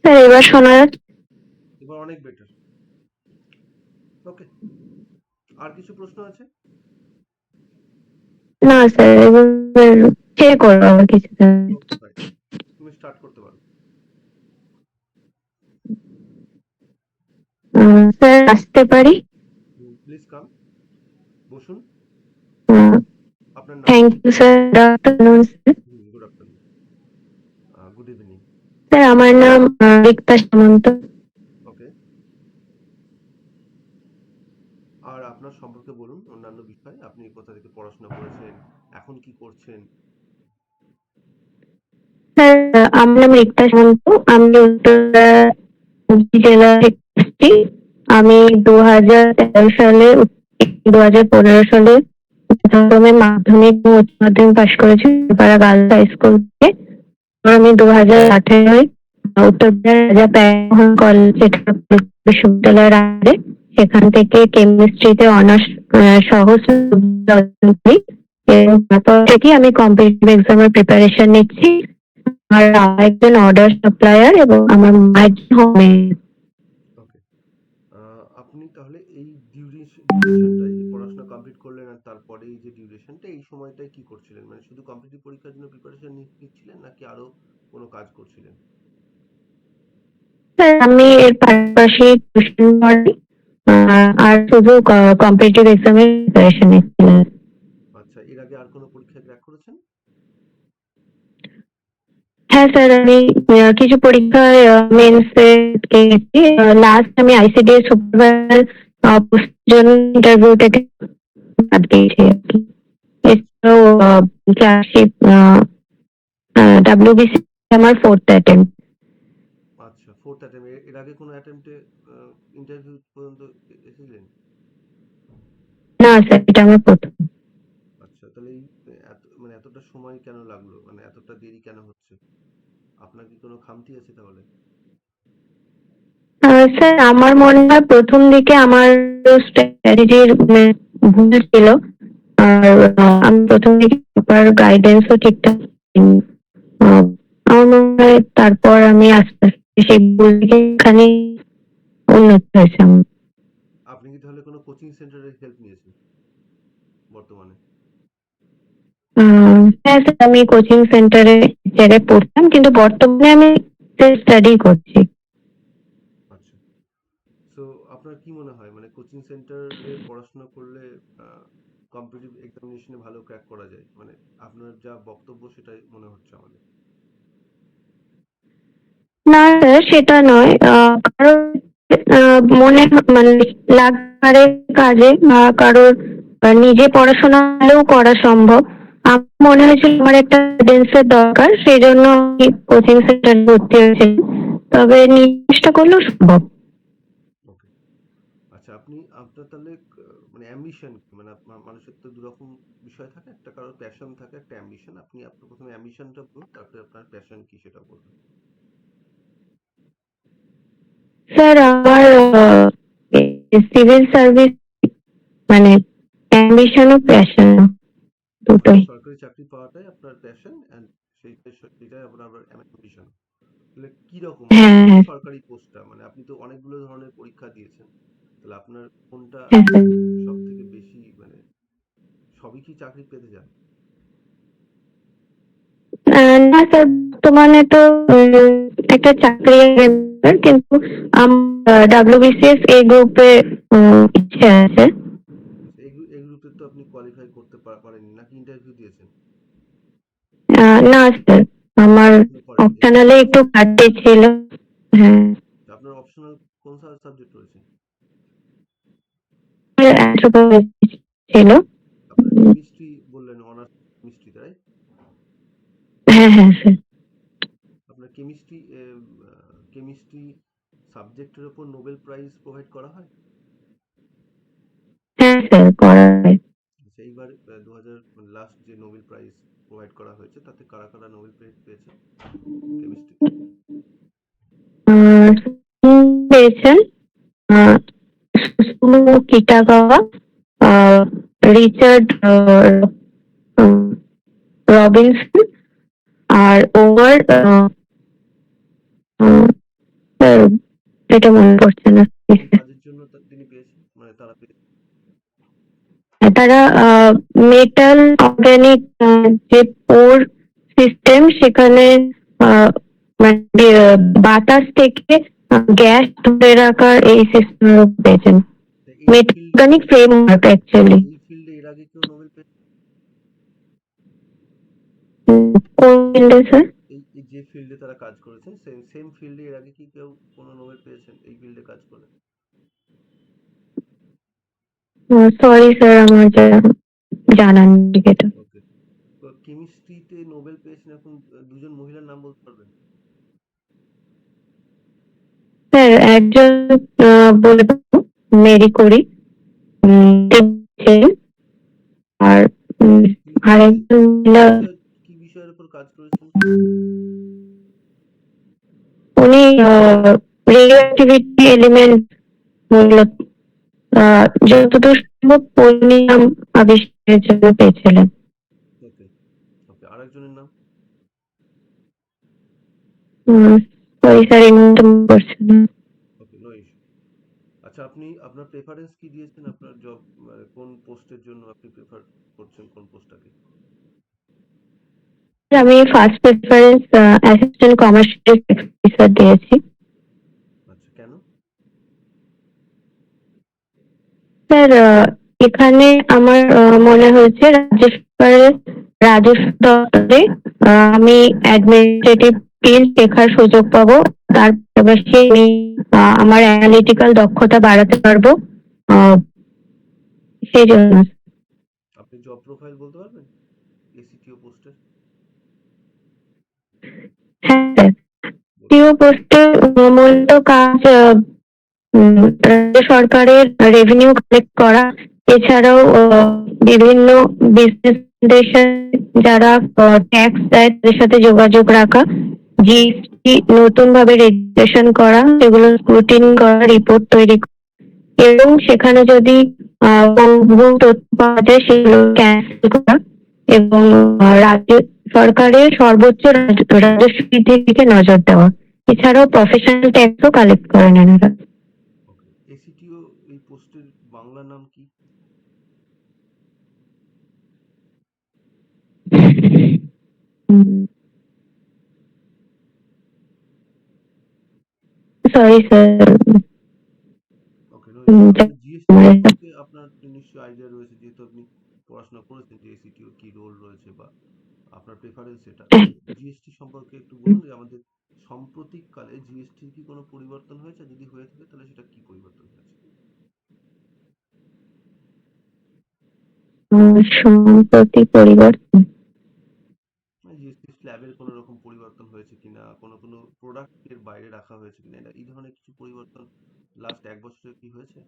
Sir এবার শোনা যাচ্ছে? এবার অনেক বেটার। ওকে, আর কিছু প্রশ্ন আছে? না স্যার, এবার শেয়ার করবো আমার কিছু। ওকে ফাইন, তুমি স্টার্ট করতে পারো। স্যার আসতে পারি? প্লিজ কাম, বসুন। আপনার নাম থ্যাংক কি? You sir, good afternoon sir. Good afternoon, good evening. Sir আমার নাম রিক্তা সামন্ত। ওকে, আর আপনার সম্পর্কে বলুন, অন্যান্য বিষয়, আপনি কোথা থেকে পড়াশোনা করেছেন, এখন কি করছেন? স্যার আমার নাম রিক্তা সামন্ত, আমি উত্তরা জেলা থেকে এসেছি। আমি 2013 সালে 2015 সালে প্রথমে মাধ্যমিক ও উচ্চ মাধ্যমিক পাশ করেছি পাড়া গার্লস হাই স্কুল থেকে। আমি 2018 উত্তরপ্রদেশ রাজা প্যারিমোহন কলেজ বিশ্ববিদ্যালয়ের আন্ডারে সেখান থেকে কেমিস্ট্রিতে অনার্স সহ অর্জন করি এবং তারপর থেকে আমি কম্পিটিটিভ এক্সামের প্রিপারেশন নিচ্ছি। আমার একজন অর্ডার সাপ্লায়ার এবং আমার মা একজন হোম। ওকে, আপনি তাহলে এই ডিউরেশনটা, এই যে পড়াশোনা কমপ্লিট করলেন আর তারপরে এই যে ডিউরেশনটা, এই সময়টায় কি করছিলেন? মানে শুধু কম্পিটিটিভ পরীক্ষার জন্য প্রিপারেশন নিচ্ছিলেন নাকি আরো কোনো কাজ করছিলেন? স্যার আমি এর পাশাপাশি টিউশন পড়াই আর শুধু কম্পিটিটিভ এক্সামের প্রিপারেশন নিচ্ছিলাম। আচ্ছা, এর আগে আর কোনো পরীক্ষা ক্র্যাক করেছেন? হ্যাঁ স্যার, আমি কিছু পরীক্ষায় মেন্সে গেছি। লাস্ট আমি আইসিডিএস সুপারভাইজার পোস্টের জন্য ইন্টারভিউতে বাদ দিয়েছি আর কি। এছাড়াও ক্লার্কশিপ ডাব্লিউবিসি আমার 4th অ্যাটেম্প। আচ্ছা, ফোর্থ অ্যাটেম্প। এর আগে কোনো অ্যাটেম্পটে ইন্টারভিউ পর্যন্ত এসেছিলেন? না স্যার, এটা আমার প্রথম। আচ্ছা, তাহলে এই মানে এতটা সময় কেন লাগলো, মানে এতটা দেরি কেন হচ্ছে? আপনার কি কোনো খামতি আছে তাহলে? স্যার আমার মনে হয় প্রথম দিকে আমার স্ট্র্যাটেজির ভুল ছিল। আর আমি প্রথম দিকে প্রপার গাইডেন্সও ঠিকঠাক পাইনি। আমার মনে হয় তারপর আমি আস্তে আস্তে সেই ভুল থেকে এখানে উন্নতি হয়েছে আমার। আপনি কি তাহলে কোনো কোচিং সেন্টারের হেল্প নিয়েছেন বর্তমানে? হ্যাঁ স্যার, আমি কোচিং সেন্টারে জায়গায় পড়তাম, কিন্তু বর্তমানে আমি স্টাডি করছি। আচ্ছা, সো আপনার কি মনে হয়, মানে কোচিং সেন্টারে পড়াশোনা করলে কম্পিটিটিভ এক্সামিনেশনে ভালো ক্র্যাক করা যায়? মানে আপনার যা বক্তব্য সেটাই মনে হচ্ছে আমাদের। না স্যার, সেটা নয়। কারণ মনে মানে লাগতে পারে কাজে বা কারোর নিজে পড়াশোনা হলেও করা সম্ভব। আমার মনে হয়েছিল আমার একটা গাইডেন্সের দরকার, সেই জন্য আমি কোচিং সেন্টারে ভর্তি হয়েছিলাম। তবে নিজে চেষ্টা করলেও সম্ভব। ওকে, আচ্ছা, আপনার তাহলে মানে অ্যাম্বিশন, মানে মানুষের তো দুরকম বিষয় থাকে, একটা কারোর প্যাশন থাকে, একটা অ্যাম্বিশন। আপনার প্রথমে অ্যাম্বিশনটা বলুন, তারপরে আপনার প্যাশন কি সেটা বলুন। স্যার আমার সিভিল সার্ভিস, মানে অ্যাম্বিশন ও প্যাশন আচ্ছা, দুটোই। সরকারি চাকরি পাওয়াটাই আপনার প্যাশন এন্ড সেটাই আপনার অ্যাম্বিশন। তাহলে কি রকম, মানে হ্যাঁ কোন হ্যাঁ সরকারি পোস্টটা, মানে আপনি তো অনেকগুলো ধরনের পরীক্ষা দিয়েছেন, তাহলে আপনার কোনটা হ্যাঁ স্যার। সব থেকে বেশি, মানে সবই কি চাকরি পেতে চান? না স্যার, বর্তমানে তো একটা চাকরি দরকার, কিন্তু আমার ডাব্লিউবিসিএস এই গ্রুপে ইচ্ছে আছে। আচ্ছা, এই গ্রুপে তো আপনি কোয়ালিফাই করতে পারেননি, নাকি ইন্টারভিউ দিয়েছেন? না স্যার, আমার এখনো করেননি। অপশনালে একটু ঘাটতি ছিল। হ্যাঁ, আপনার অপশনাল কোন সাবজেক্ট রয়েছে? অ্যানথ্রোপোলজি ছিল। আপনার কেমিস্ট্রি বললেন, অনার্স কেমিস্ট্রি, তাই? হ্যাঁ হ্যাঁ স্যার। আপনার কেমিস্ট্রি সাবজেক্টের উপর নোবেল প্রাইজ প্রোভাইড করা হয়? হ্যাঁ স্যার, করা হয়। আচ্ছা, এইবার 2000 লাস্ট যে নোবেল প্রাইজ প্রোভাইড করা হয়েছে, তাতে কারা কারা নোবেল প্রাইজ পেয়েছে কেমিস্ট্রিতে? পেয়েছেন সুসুমু কিটাগাওয়া, রিচার্ড রবিনসন আর ওভার এটা মনে পড়ছে না। কোন কাজের জন্য তিনি পেয়েছেন, মানে তারা পেয়েছে? তারা মেটাল অর্গানিক যে পোর সিস্টেম, সেখানে আহ, মানে বাতাস থেকে গ্যাস ধরে রাখার এই সিস্টেম পেয়েছেন। তা এই ফিল্ডে মেটাল ফ্রেমওয়ার্ক অ্যাকচুয়ালি। এই ফিল্ডে এর আগে কেউ নোবেল পেয়েছে? কোন ফিল্ডে স্যার? এই যে ফিল্ডে তারা কাজ করেছেন, সেম ফিল্ডে এর আগে কি কেউ কোনো নোবেল পেয়েছেন এই ফিল্ডে কাজ করে? সরি স্যার, আমার জানা নেই এটা। ওকে। তো কেমিস্ট্রিতে নোবেল পেয়েছেন এখন দুজন মহিলার নাম বলতে পারবেন? স্যার একজন বলে দেবো, মেরি কোরি, আর আরেকজন মহিলা, কি বিষয়ের উপর কাজ করেছেন? উনি রেডিও অ্যাক্টিভিটি এলিমেন্ট মূলত যতদূর সম্ভব পোলোনিয়াম আবিষ্কারের জন্য পেয়েছিলেন। ওকে। ওকে, আরেকজনের নাম? সরি স্যার, এই মুহূর্তে মনে পড়ছে না। ওকে, নো ইস্যু। আচ্ছা, আপনি আপনার প্রেফারেন্স কি দিয়েছেন আপনার জব, মানে কোন পোস্টের জন্য আপনি প্রেফার করছেন কোন পোস্টটাকে? আমি first preference assistant commercial officer দিয়েছি। আচ্ছা, কেন? স্যার এখানে আমার মনে হয়েছে রাজ্য সরকারের রাজস্ব দপ্তরে আমি অ্যাডমিনিস্ট্রেটিভ স্কিল শেখার সুযোগ পাবো। তার পাশাপাশি আমি আমার অ্যানালিটিক্যাল দক্ষতা বাড়াতে পারবো, আহ, সেই জন্য। আপনি জব প্রোফাইল বলতে পারবেন এসিটিও পোস্টের? হ্যাঁ স্যার, বলুন। পোস্টে মূলত কাজ রাজ্য সরকারের রেভিনিউ কালেক্ট করা, এছাড়াও বিভিন্ন বিজনেসদের সাথে যারা ট্যাক্স দেয় তাদের সাথে যোগাযোগ রাখা, জিএসটি নতুন ভাবে রেজিস্ট্রেশন করা, সেগুলো স্ক্রুটিনি করা, রিপোর্ট তৈরি করা, এবং সেখানে যদি ভুল তথ্য পাওয়া যায় সেগুলো ক্যান্সেল করা, এবং রাজ্য সরকারের সর্বোচ্চ রাজস্ব বৃদ্ধির দিকে নজর দেওয়া। এছাড়াও প্রফেশনাল ট্যাক্সও কালেক্ট করেন এনারা। ওকে, এসিটিও এই পোস্টের বাংলা নাম কি? Sorry sir. Okay, no issue. আপনার জিএসটি সম্পর্কে আপনার নিশ্চয়ই আইডিয়া রয়েছে, যেহেতু আপনি পড়াশোনা করেছেন যে এসিটিও কি রোল রয়েছে বা আপনার প্রেফারেন্স এটা। জিএসটি সম্পর্কে একটু বলুন যে আমাদের সাম্প্রতিককালে জিএসটির কি কোনো পরিবর্তন হয়েছে? যদি হয়ে থাকে তাহলে সেটা কি পরিবর্তন হয়েছে? সম্প্রতি পরিবর্তন। জিএসটি স্ল্যাবের কোনো রকম পরিবর্তন হয়েছে কিনা, কোনো প্রোডাক্টের বাইরে রাখা হয়েছে কিনা, এই ধরনের কিছু পরিবর্তন লাস্ট এক বছরে কি হয়েছে?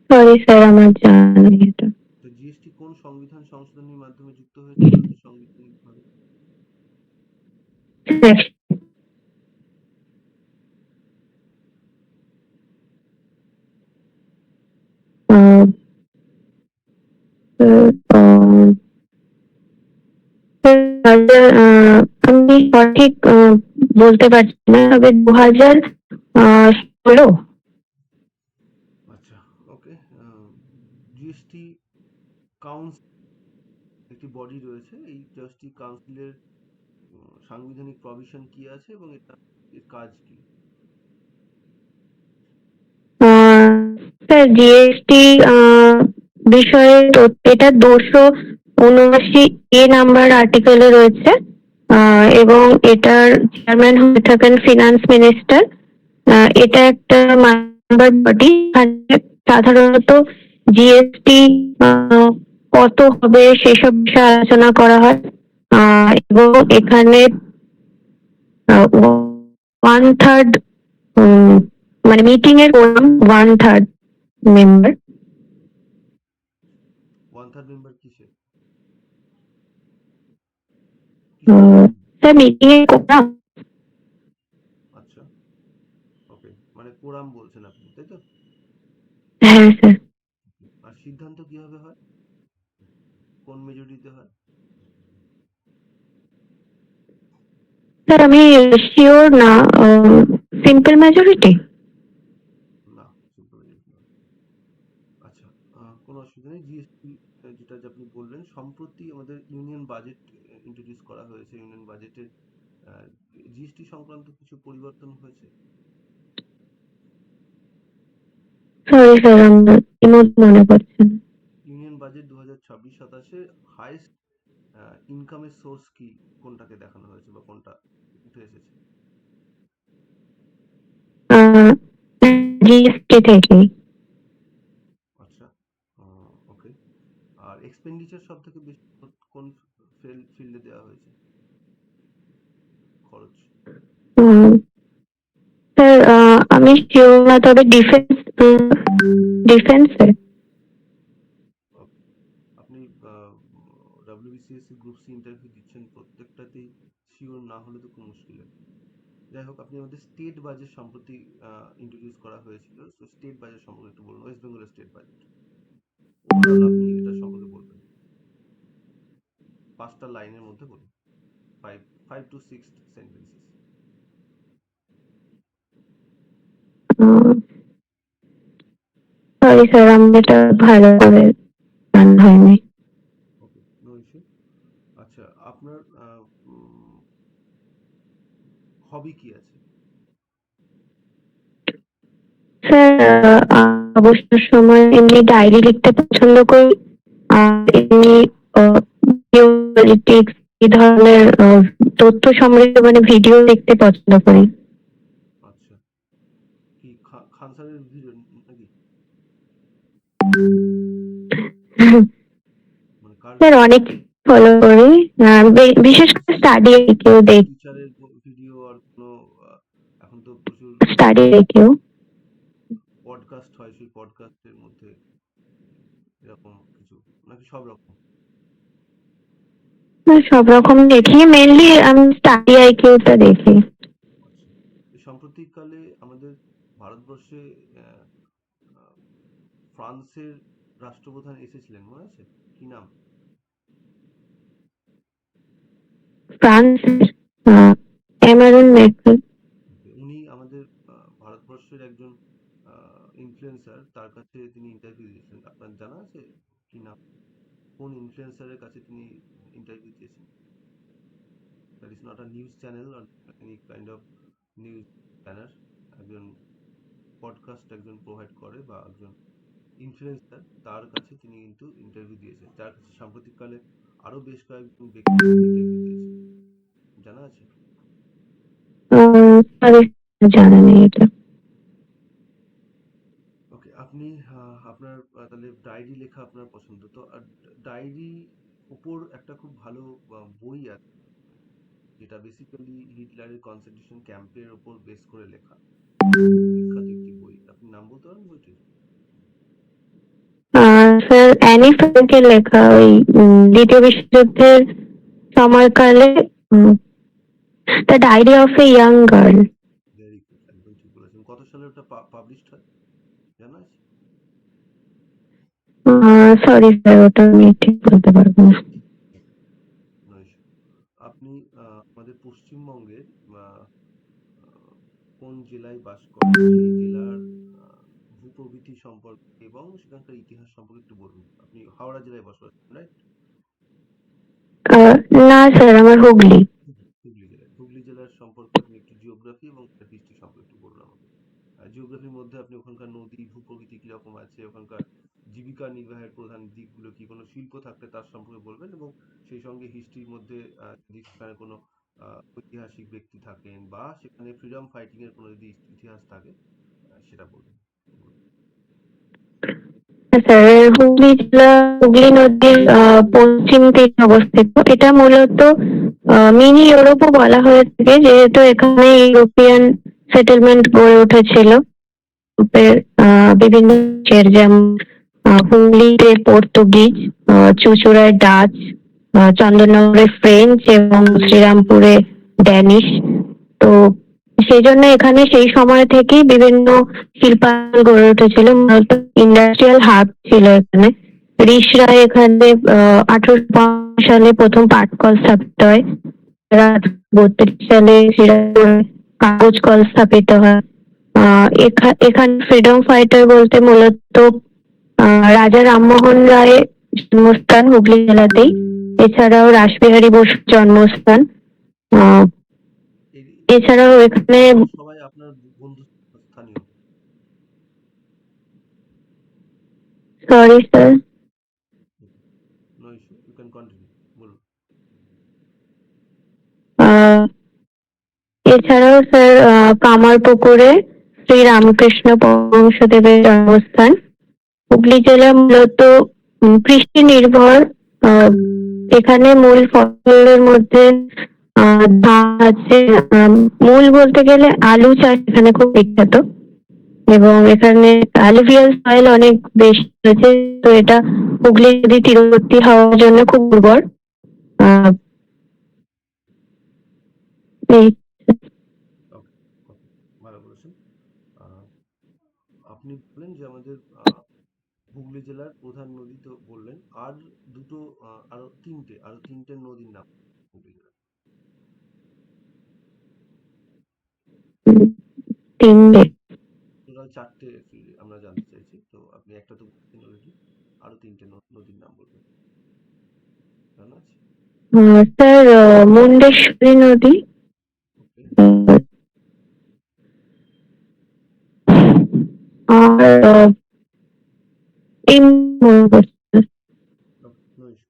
সরি স্যার, আমার জানা নেই এটা। তো জিএসটি কোন সংবিধান সংশোধনীর মাধ্যমে যুক্ত হয়েছে ভারতের সাংবিধানিক ভাবে? আহ, আমি সঠিক বলতে পারছি না, তবে 2016। আচ্ছা, ওকে। জিএসটি কাউন্সিল একটি বডি রয়েছে, এই জিএসটি কাউন্সিলের সাংবিধানিক প্রভিশন কি আছে এবং এর কাজ কি? স্যার জিএসটি বিষয়ে এটা 279 নাম্বার আর্টিকেলে রয়েছে, এবং এটার চেয়ারম্যান হয়ে থাকেন ফিনান্স মিনিস্টার। এটা একটা মেম্বার বডি, সাধারণত জিএসটি কত হবে সেসব বিষয়ে আলোচনা করা হয়, এবং এখানে 1/3 মানে মিটিং এর quorum 1/3 member. One third member কিসের কোরাম? স্যার মিটিং এর কোরাম। আচ্ছা, ওকে, মানে কোরাম বলছেন আপনি, তাই তো? হ্যাঁ স্যার। আর সিদ্ধান্ত কিভাবে হয়? কোন মেজরিটিতে হয়? স্যার আমি শিওর না, সিম্পল মেজরিটি। না, সিম্পল মেজরিটি নয়। আচ্ছা, কোনো অসুবিধা নেই। জিএসটি যেটা যে আপনি বললেন, সম্প্রতি আমাদের ইউনিয়ন বাজেট ইন্ট্রোডিউস করা হয়েছে। ইউনিয়ন বাজেটের জিএসটি সংক্রান্ত কিছু পরিবর্তন হয়েছে। সরি স্যার, আমার এই মুহূর্তে মনে পড়ছে না। ইউনিয়ন বাজেট 2026-27 হাইয়েস্ট ইনকামের সোর্স কি, কোনটাকে দেখানো হয়েছে বা কোনটা উঠে এসেছে? জিএসটি থেকে। আচ্ছা, ওকে। আর এক্সপেন্ডিচার সব থেকে বেশি কোন ফিল্ডে দেওয়া হয়েছে খরচ? স্যার আমি শিওর না, তবে ডিফেন্সে। আপনি ডাব্লিউবিসিএসসি গ্রুপ সি ইন্টারভিউ দিচ্ছেন, প্রত্যেকটাতেই শিওর না হলে তো খুব মুশকিল। যাই হোক, আপনি আমাদের স্টেট বাজেট সম্প্রতি ইন্ট্রোডিউস করা হয়েছিল, তো স্টেট বাজেট সম্পর্কে একটু বলুন। ওয়েস্ট বেঙ্গলের স্টেট বাজেট ওভারঅল আপনি এটা সম্পর্কে বলবেন, 5টা লাইনের মধ্যে বলুন, 5 to 6 সেন্টেন্সেস। সরি স্যার, আমি এটা ভালো করে জানা হয়নি। ওকে, নো ইস্যু। আচ্ছা, আপনার হবি কি আছে? স্যার অবসর সময় এমনি ডায়েরি লিখতে পছন্দ করি, আর এমনি পলিটিক্স এই ধরনের তথ্য সমৃদ্ধ মানে ভিডিও দেখতে পছন্দ করি। আচ্ছা, কি খান স্যারের ভিডিও নাকি, মানে কার স্যার ভিডিও? অনেক ফলো করি, বিশেষ করে স্টাডি কেউ দেখি। টিচারের ভিডিও আর কোনো এখন তো প্রচুর স্টাডি কেউ পডকাস্ট হয়, সেই পডকাস্টের মধ্যে এরকম কিছু, নাকি সব রকম? সব রকম দেখি, মেনলি আমি স্টাডি আইকিউটা দেখি। আচ্ছা, এই সাম্প্রতিককালে আমাদের ভারতবর্ষে আহ, আহ, ফ্রান্সের রাষ্ট্রপ্রধান এসেছিলেন, মনে আছে কি নাম? France, Emmanuel Macron. উনি আমাদের ভারতবর্ষের একজন ইনফ্লুয়েন্সার, তার কাছে তিনি ইন্টারভিউ দিয়েছিলেন। আপনার জানা আছে কি নাম? কোন ইনফ্লুয়েন্সারের কাছে তিনি ইন্টারভিউ দিয়েছেন? That is not a news channel or any kind of news channel. একজন পডকাস্ট একজন প্রোভাইড করে বা একজন ইনফ্লুয়েন্সার, তার কাছে তিনি কিন্তু ইন্টারভিউ দিয়েছেন, যার কাছে সাম্প্রতিককালে আরো বেশ কয়েকজন ব্যক্তি ইন্টারভিউ দিয়েছেন। জানা আছে? সরি, জানা নেই এটা। ওকে, আপনি আপনার তাহলে ডায়েরি লেখা আপনার পছন্দ তো। আর ডায়েরি উপর একটা খুব ভালো বই আছে, যেটা বেসিক্যালি হিটলারের কনসেন্ট্রেশন ক্যাম্পের উপর বেস করে লেখা, বিখ্যাত একটি বই। আপনি নাম বলতে পারেন বইটির? স্যার অ্যানি ফ্র্যাঙ্কের লেখা, ওই দ্বিতীয় বিশ্বযুদ্ধের সময়কালে, the diary of a young girl. Very good, একদম ঠিক বলেছেন। কত সালে ওটা পাবলিশড হয় জানা আছে? সরি স্যার, ওটা আমি ঠিক বলতে পারবো না। No issue. আপনি আমাদের পশ্চিমবঙ্গের আহ, আহ, কোন জেলায় বাস করেন, সেই জেলার ভূপ্রকৃতি সম্পর্কে এবং সেখানকার ইতিহাস সম্পর্কে একটু বলুন। আপনি হাওড়া জেলায় বসবাস করেন, রাইট? আহ, না স্যার, আমার হুগলি। হুগলি জেলায়। হুগলি জেলার সম্পর্কে আপনি একটু জিওগ্রাফি এবং হিস্ট্রি সম্পর্কে একটু বলুন আমাকে। জিওগ্রাফির মধ্যে আপনি ওখানকার নদী ভূপ্রকৃতি কিরকম আছে, ওখানকার জীবিকা নির্বাহের প্রধান দিকগুলো কি, কোনো শিল্প থাকলে তার সম্পর্কে বলবেন, এবং সেই সঙ্গে হিস্ট্রির মধ্যে যদি সেখানে কোনো ঐতিহাসিক ব্যক্তি থাকেন বা সেখানে ফ্রিডম ফাইটিং এর কোনো যদি ইতিহাস থাকে সেটা বলবেন। স্যার হুগলি জেলা হুগলি নদীর পশ্চিম তীরে অবস্থিত। এটা মূলত মিনি ইউরোপও বলা হয়ে থাকে, যেহেতু এখানে ইউরোপিয়ান সেটেলমেন্ট গড়ে উঠেছিল। ইউরোপের বিভিন্ন দেশের, যেমন হুগলিতে পর্তুগিজ, চুঁচুড়ায় ডাচ, চন্দননগরে ফ্রেঞ্চ এবং শ্রীরামপুরে ড্যানিশ। তো সেই জন্য এখানে সেই সময় থেকেই বিভিন্ন শিল্পায়ন গড়ে উঠেছিল, মূলত ইন্ডাস্ট্রিয়াল হাব ছিল এখানে। ঋষরা এখানে 1852 সালে প্রথম পাট কল স্থাপিত হয়। 1832 সালে শ্রীরামপুরে কাগজ কল স্থাপিত হয়। এখানে ফ্রিডম ফাইটার বলতে মূলত রাজা রামমোহন রায়ের জন্মস্থান হুগলি জেলাতেই। এছাড়াও রাসবিহারী বসুর জন্মস্থান। আহ, এই- এছাড়াও এখানে সবাই আপনার বন্ধু স্থানীয়? Sorry sir, no issue, you can continue, বলুন। এছাড়াও স্যার কামারপুকুরে শ্রী রামকৃষ্ণ পরমহংসদেবের জন্মস্থান। হুগলি জেলা মূলত কৃষি নির্ভর। আহ, এখানে মূল ফসলের মধ্যে ধান আছে। মূল বলতে গেলে আলু চাষ এখানে খুব বিখ্যাত, এবং এখানে অ্যালুভিয়াল সয়েল অনেক বেশি রয়েছে। তো এটা হুগলি নদী তীরবর্তী হওয়ার জন্য খুব উর্বর। আহ, এই ওকে, ওকে, ভালো বলেছেন। আহ, আপনি বললেন যে আমাদের হুগলি জেলার প্রধান নদী তো বললেন, আর দুটো আরো তিনটে নদীর নাম হুগলি জেলার। তিনটে। টোটাল চারটে actually আমরা জানতে চাইছি, তো আপনি একটা তো বলছেন অলরেডি, আরো তিনটে নদীর নাম বলবেন, জানা আছে? স্যার মুন্ডেশ্বরী নদী, ওকে। আহ, আর এই মনে পড়ছে। No issue.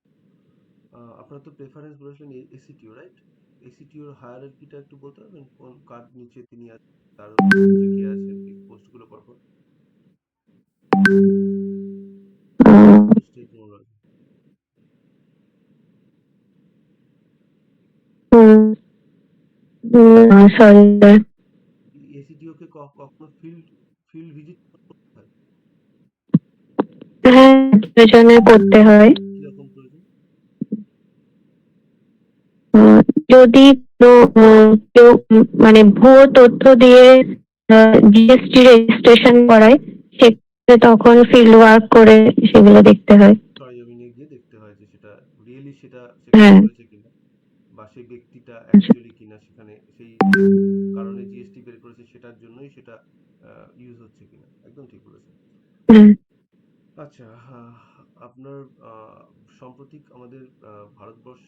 আপনার তো প্রেফারেন্স বলেছিলেন এসিটিও, রাইট? এসিটিওর হায়ারার্কিটা একটু বলতে পারবেন, কোন কার নিচে তিনি আছেন, তার নিচে কে আছেন, কি পোস্টগুলো পরপর? State technology. Sorry sir. ACTO কে কখনো ফিল্ড ফিল্ড ভিজিট করতে হয়? হ্যাঁ, প্রয়োজনে করতে হয়। কিরকম প্রয়োজন? আহ, যদি কেউ মানে ভুয়ো তথ্য দিয়ে জিএসটি রেজিস্ট্রেশন করায়, সেক্ষেত্রে তখন ফিল্ড ওয়ার্ক করে সেগুলো দেখতে হয়। সরেজমিনে গিয়ে দেখতে হয় যে সেটা রিয়েলি সেটা সেখানে হ্যাঁ। হয়েছে কিনা, বা সেই ব্যক্তিটা অ্যাকচুয়ালি কিনা, সেখানে সেই যে কারণে জিএসটি বের করেছে সেটার জন্যই সেটা ইউজ হচ্ছে কিনা। একদম ঠিক বলেছেন। হ্যাঁ। আচ্ছা, আপনার সাম্প্রতিক আমাদের ভারতবর্ষ,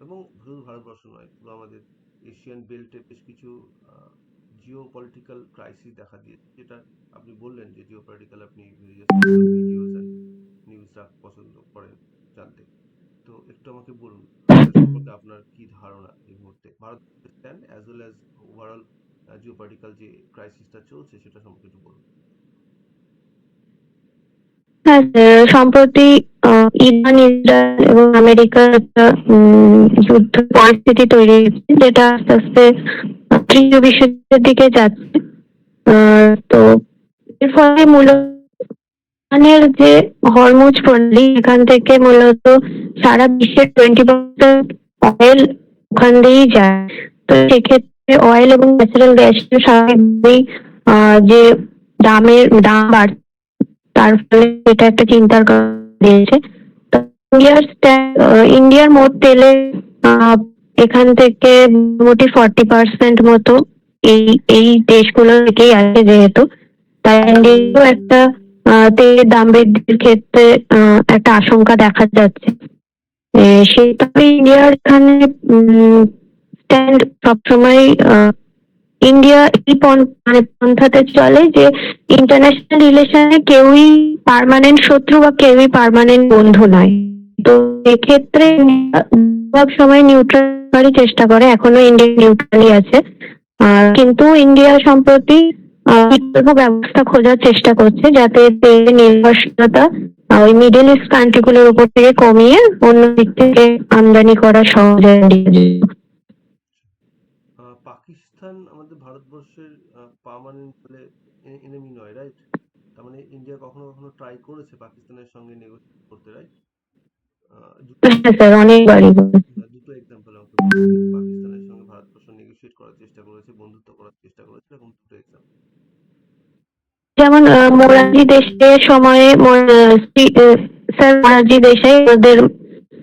এবং শুধু ভারতবর্ষ নয়, পুরো আমাদের এশিয়ান বেল্টে বেশ কিছু জিও পলিটিক্যাল ক্রাইসিস দেখা দিয়েছে, যেটা আপনি বললেন যে জিও পলিটিক্যাল আপনি ভিডিওস অ্যান্ড নিউজ পছন্দ করেন জানতে। তো একটু আমাকে বলুন এটা সম্পর্কে আপনার কি ধারণা এই মুহূর্তে Bharat stand as well as overall Jio political যে ক্রাইসিসটা চলছে সেটা সম্পর্কে একটু বলুন। হ্যাঁ স্যার, সম্প্রতি ইরান, ইসরায়েল এবং আমেরিকার একটা যুদ্ধ পরিস্থিতি তৈরি হয়েছে, যেটা আস্তে আস্তে তৃতীয় বিশ্বযুদ্ধের দিকে যাচ্ছে। তো এর ফলে মূলত ইরানের যে হরমুজ প্রণালী, এখান থেকে মূলত সারা বিশ্বের 20% অয়েল ওখান দিয়েই যায়। তো সেক্ষেত্রে অয়েল এবং ন্যাচারাল গ্যাসের স্বাভাবিকভাবেই যে দাম বাড়ছে, তার ফলে এটা একটা চিন্তার কারণ দিয়েছে। তো ইন্ডিয়ার মোট তেলে আহ, এখান থেকে মোটামুটি 40% মতো এই এই দেশগুলো থেকেই আসে, যেহেতু তাই ইন্ডিয়াও একটা তেলের দাম বৃদ্ধির ক্ষেত্রে একটা আশঙ্কা দেখা যাচ্ছে। সেই তবে ইন্ডিয়ার এখানে স্ট্যান্ড সবসময় ইন্ডিয়া এই মানে পন্থাতে চলে যে ইন্টারন্যাশনাল রিলেশনে কেউই পার্মানেন্ট শত্রু বা কেউই পার্মানেন্ট বন্ধু নয়। তো এক্ষেত্রে সব সময় নিউট্রাল চেষ্টা করে, এখনো ইন্ডিয়া নিউট্রালি আছে। কিন্তু ইন্ডিয়া সম্প্রতি বিকল্প ব্যবস্থা খোঁজার চেষ্টা করছে, যাতে তেলের নির্ভরশীলতা ওই মিডল ইস্ট কান্ট্রি গুলোর উপর থেকে কমিয়ে অন্য দিক থেকে আমদানি করা সহজ হয় ইন্ডিয়ার জন্য। পাকিস্তান আমাদের ভারতবর্ষের পার্মানেন্ট এনিমি নয়, রাইট? তার মানে ইন্ডিয়া কখনো কখনো ট্রাই করেছে পাকিস্তানের সঙ্গে নেগোশিয়েট করতে, রাইট? দুটো হ্যাঁ স্যার, অনেকবারই। দুটো এক্সাম্পল আমাকে বলুন যে পাকিস্তানের সঙ্গে ভারতবর্ষ নেগোশিয়েট করার চেষ্টা করেছে, বন্ধুত্ব করার চেষ্টা করেছে, এরকম দুটো এক্সাম্পল। যেমন মোরারজি দেশের সময়ে স্যার মোরারজি দেশাই আমাদের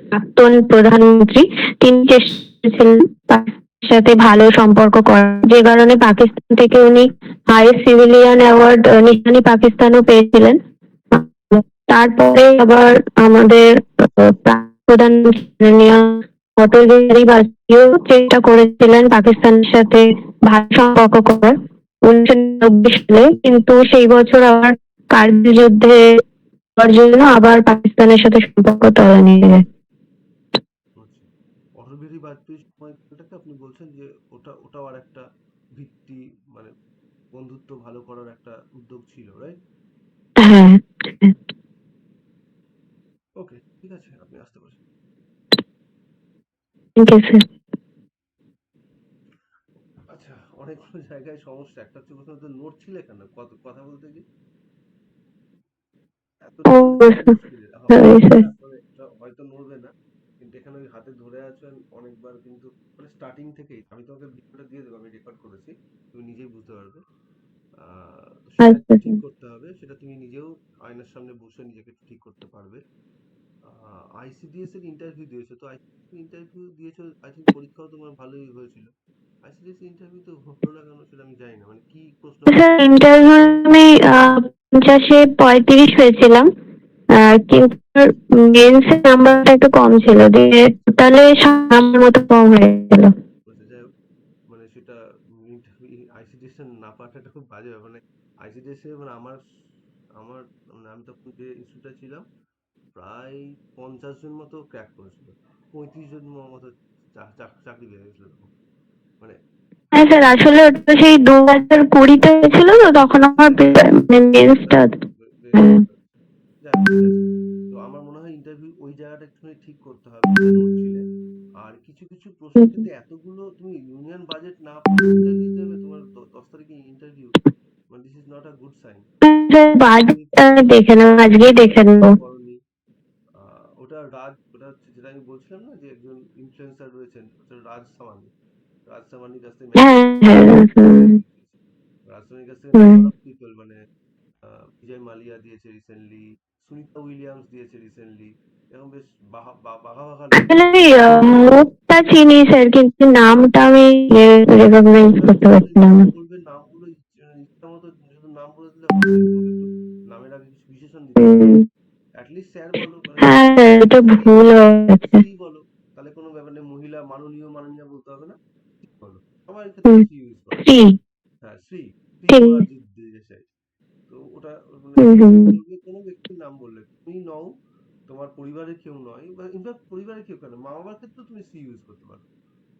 প্রাক্তন প্রধানমন্ত্রী, তিনি চেষ্টা করেছিলেন পাকিস্তানের সাথে ভালো সম্পর্ক করার, যে কারণে পাকিস্তান থেকে উনি হাইয়েস্ট সিভিলিয়ান অ্যাওয়ার্ড নিশানি পাকিস্তানও পেয়েছিলেন। তারপরে আবার আমাদের প্রধানমন্ত্রী মাননীয় অটল বিহারী বাজপেয়ীও চেষ্টা করেছিলেন পাকিস্তানের সাথে ভালো সম্পর্ক করার 1990 সালে, কিন্তু সেই বছর আবার কার্গিল যুদ্ধে হওয়ার জন্য আবার পাকিস্তানের সাথে সম্পর্ক তলা নিয়ে যায়। আচ্ছা, অটল বিহারী বাজপেয়ীর সময়টাকে আপনি বলছেন যে ওটাও আর একটা ভিত্তি, মানে বন্ধুত্ব ভালো করার একটা উদ্যোগ ছিল, রাইট? হ্যাঁ। ওকে, ঠিক আছে, আপনি আসতে পারেন। Thank you sir. আচ্ছা, অনেকগুলো জায়গায় সমস্যা। একটা হচ্ছে প্রথমত নড়ছিলে কেন কথা বলতে গিয়ে? ও, এতটা মুশকিলের সরি হবে স্যার। না, মানে এটা হয়তো নড়বে না, কিন্তু এখানে ওই হাতে ধরে আছেন অনেকবার, কিন্তু মানে স্টার্টিং থেকেই আমি তোমাকে ভিডিওটা দিয়ে দেবো, আমি রেকর্ড করেছি, তুমি নিজেই বুঝতে পারবে। তো সেটা একটু আচ্ছা ঠিক স্যার। করতে হবে, সেটা তুমি নিজেও আয়নার সামনে বসে নিজেকে একটু ঠিক করতে পারবে। আইসিডিএস এর ইন্টারভিউ দিয়েছো তো, আইসিডিএস ইন্টারভিউ দিয়েছো, আই থিঙ্ক পরীক্ষাও তোমার ভালোই হয়েছিল। আইসিডিএস ইন্টারভিউ তো হলো না কেন সেটা আমি জানি না, মানে কি প্রশ্ন স্যার করছিল? ইন্টারভিউ আমি 50-এ 35 পেয়েছিলাম, কিন্তু মেন্স এর নাম্বারটা একটু কম ছিল, দিয়ে টোটালে 7 নাম্বার মতো কম হয়েছিল। বলছে যাই হোক, মানে সেটা আইসিডিএস এর না পাঠাটা খুব বাজে ব্যাপার। মানে আইসিডিএস এ মানে আমার আমার মানে আমি তখন যে ইনস্টিটিউটে ছিলাম, প্রায় 50 জন মতো ক্র্যাক করেছিল, 35 জন মতো চাকরি পেয়ে গেছিল তখন, মানে হ্যাঁ স্যার, আসলে ওটা সেই 2020-তে হয়েছিল, তো তখন আমার মানে মেন্সটা। বেশ হ্যাঁ। যাক, ঠিক আছে। তো আমার মনে হয় ইন্টারভিউ ওই জায়গাটা একটুখানি ঠিক করতে হবে, যেটা নড়ছিলে। আর কিছু কিছু প্রশ্নের ক্ষেত্রে এতগুলো তুমি ইউনিয়ন বাজেট না পড়ে ইন্টারভিউ দিতে হবে, তোমার 10 তারিখে ইন্টারভিউ, মানে this is not a good sign. Sir তুমি বাজেটটা আমি দেখে নেবো, আজকেই দেখে নেবো। করনি। ওটা হচ্ছে যেটা আমি বলছিলাম না, যে একজন ইনফ্লুয়েন্সার রয়েছেন, হচ্ছে রাজ সামানির কাছ থেকে হ্যাঁ হ্যাঁ। হুম। রাজ সামানির কাছ থেকে হুম। নাম্বার অফ পিপল, মানে বিজয় মালিয়া দিয়েছে রিসেন্টলি, সুনিতা উইলিয়ামস দিয়েছে রিসেন্টলি, এরকম বেশ বাঘা বাঘা লোক আসলে দিয়েছে। আমি মুখটা চিনি স্যার, কিন্তু নামটা আমি রেকগনাইজ এবার করতে তুমি তো পারছি না। যেটা বলবে নামগুলো ইচ্ছা মতো শুধু নাম বলে দিলে হবে না, তোমাকে একটু নামের আগে কিছু বিশেষণ দিতে হবে। হুম। অ্যাটলিস্ট স্যার বলো, মানে হ্যাঁ স্যার, এটা শ্রী ভুল বলো, হয়ে গেছে। শ্রী বলো, তাহলে কোনো ব্যাপার নেই। মহিলা মাননীয় মাননীয় বলতে হবে না, শ্রী বলো, সবার ক্ষেত্রে হুম। শ্রী ইউজ করো। শ্রী। হ্যাঁ, শ্রী ঠিক। মোরারজি দেশাই। তো ওটা মানে হুম হুম। তুমি বলবে কোনো ব্যক্তির নাম বললে, তুমি নও, তোমার পরিবারের কেউ নয়, বা ইনফ্যাক্ট পরিবারের কেউ কেন, মা বাবার ক্ষেত্রেও তুমি সি ইউজ করতে পারো।